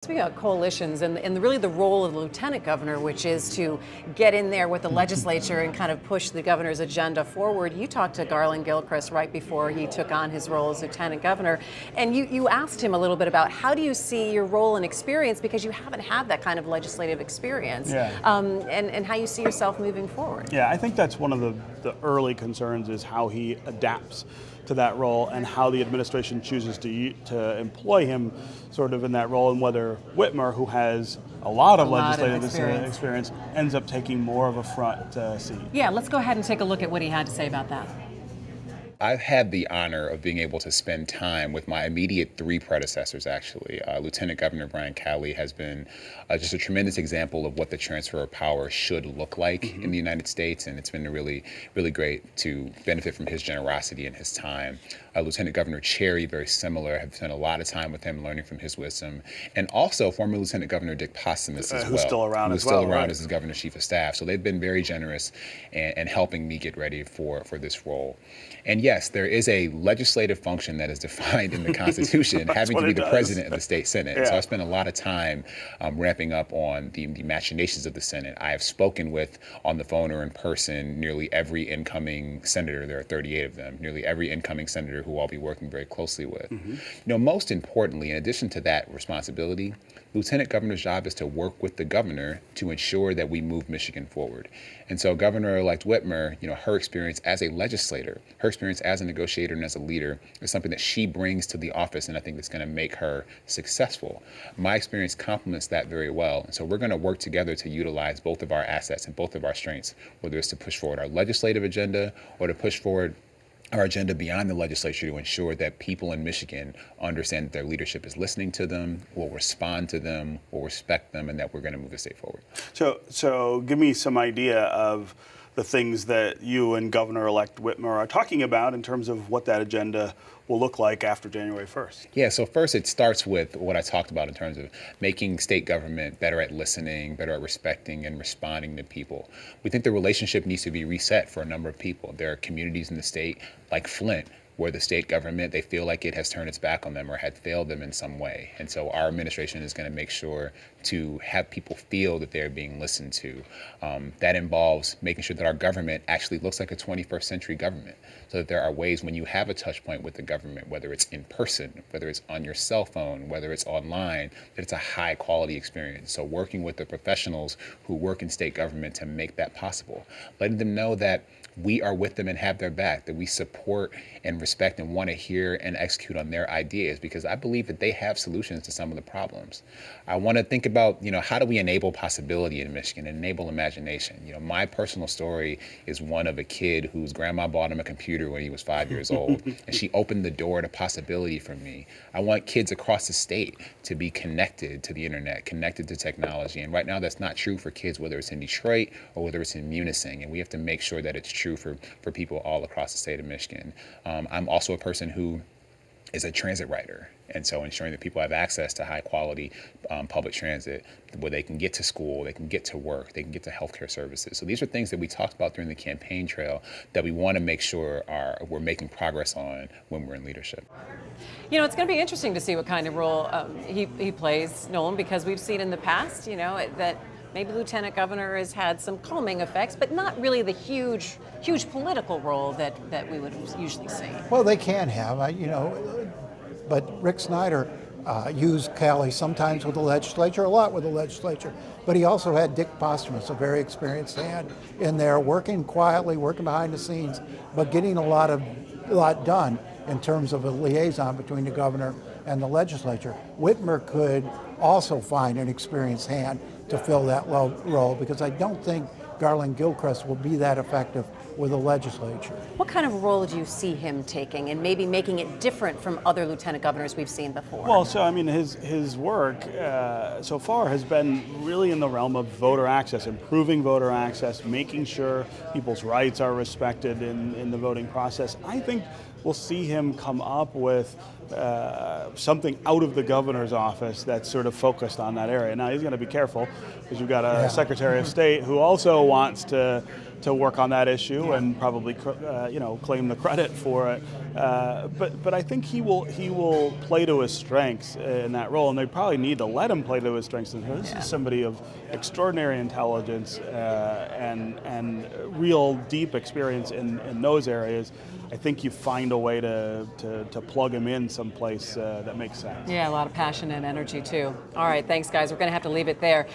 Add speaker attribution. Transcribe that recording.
Speaker 1: Speaking of coalitions and really the role of the lieutenant governor, which is to get in there with the legislature and kind of push the governor's agenda forward. You talked to Garlin Gilchrist right before he took on his role as lieutenant governor, and you asked him a little bit about how do you see your role and experience, because you haven't had that kind of legislative experience, and how you see yourself moving forward.
Speaker 2: Yeah, I think that's one of the early concerns is how he adapts to that role and how the administration chooses to employ him sort of in that role, and whether Whitmer, who has a lot of legislative experience, ends up taking more of a front seat.
Speaker 1: Yeah, let's go ahead and take a look at what he had to say about that.
Speaker 3: I've had the honor of being able to spend time with my immediate three predecessors, actually. Lieutenant Governor Brian Cowley has been just a tremendous example of what the transfer of power should look like in the United States, and it's been really, really great to benefit from his generosity and his time. Lieutenant Governor Cherry, very similar. I've spent a lot of time with him learning from his wisdom. And also former Lieutenant Governor Dick Postumus as well.
Speaker 2: Who's still around
Speaker 3: as well. As his Governor's Chief of Staff. So they've been very generous and helping me get ready for this role. And yes, there is a legislative function that is defined in the Constitution, having to be the president of the state Senate. Yeah. So I spent a lot of time ramping up on the machinations of the Senate. I have spoken with, on the phone or in person, nearly every incoming senator. There are 38 of them. Nearly every incoming senator who I'll be working very closely with. You know, most importantly, in addition to that responsibility, Lieutenant Governor's job is to work with the governor to ensure that we move Michigan forward. And so Governor-elect Whitmer, you know, her experience as a legislator, her experience as a negotiator and as a leader is something that she brings to the office, and I think that's going to make her successful. My experience complements that very well. And so we're going to work together to utilize both of our assets and both of our strengths, whether it's to push forward our legislative agenda or to push forward our agenda beyond the legislature to ensure that people in Michigan understand that their leadership is listening to them, will respond to them, will respect them, and that we're going to move the state forward.
Speaker 2: So give me some idea of the things that you and Governor-elect Whitmer are talking about in terms of what that agenda will look like after January 1st.
Speaker 3: Yeah, so first it starts with what I talked about in terms of making state government better at listening, better at respecting and responding to people. We think the relationship needs to be reset for a number of people. There are communities in the state like Flint, where the state government, they feel like it has turned its back on them or had failed them in some way. And so our administration is going to make sure to have people feel that they're being listened to. That involves making sure that our government actually looks like a 21st century government, so that there are ways when you have a touch point with the government, whether it's in person, whether it's on your cell phone, whether it's online, that it's a high quality experience. So working with the professionals who work in state government to make that possible, letting them know that we are with them and have their back, that we support and respect and want to hear and execute on their ideas, because I believe that they have solutions to some of the problems. I want to think about, you know, how do we enable possibility in Michigan, enable imagination? You know, my personal story is one of a kid whose grandma bought him a computer when he was 5 years old, and she opened the door to possibility for me. I want kids across the state to be connected to the internet, connected to technology, and right now that's not true for kids, whether it's in Detroit or whether it's in Munising, and we have to make sure that it's true for people all across the state of Michigan. I'm also a person who is a transit rider, and so ensuring that people have access to high quality public transit where they can get to school, they can get to work, they can get to healthcare services. So these are things that we talked about during the campaign trail that we want to make sure we're making progress on when we're in leadership.
Speaker 1: You know, it's going to be interesting to see what kind of role he plays, Nolan, because we've seen in the past, you know, that maybe Lieutenant Governor has had some calming effects, but not really the huge political role that we would usually see.
Speaker 4: Well, they can have, you know, but Rick Snyder used Cowley sometimes with the legislature, a lot with the legislature, but he also had Dick Postumus, a very experienced hand in there, working quietly, working behind the scenes, but getting a lot done in terms of a liaison between the governor and the legislature. Whitmer could also find an experienced hand to fill that role, because I don't think Garlin Gilchrist will be that effective with the legislature.
Speaker 1: What kind of role do you see him taking, and maybe making it different from other lieutenant governors we've seen before?
Speaker 2: Well, so I mean, his work so far has been really in the realm of voter access, improving voter access, making sure people's rights are respected in the voting process. I think we'll see him come up with something out of the governor's office that's sort of focused on that area. Now, he's going to be careful, because you've got a Secretary of State who also wants to to work on that issue and probably claim the credit for it. But I think he will play to his strengths in that role, and they probably need to let him play to his strengths. This is somebody of extraordinary intelligence and real deep experience in those areas. I think you find a way to plug him in someplace that makes sense.
Speaker 1: Yeah, a lot of passion and energy too. All right, thanks guys. We're going to have to leave it there.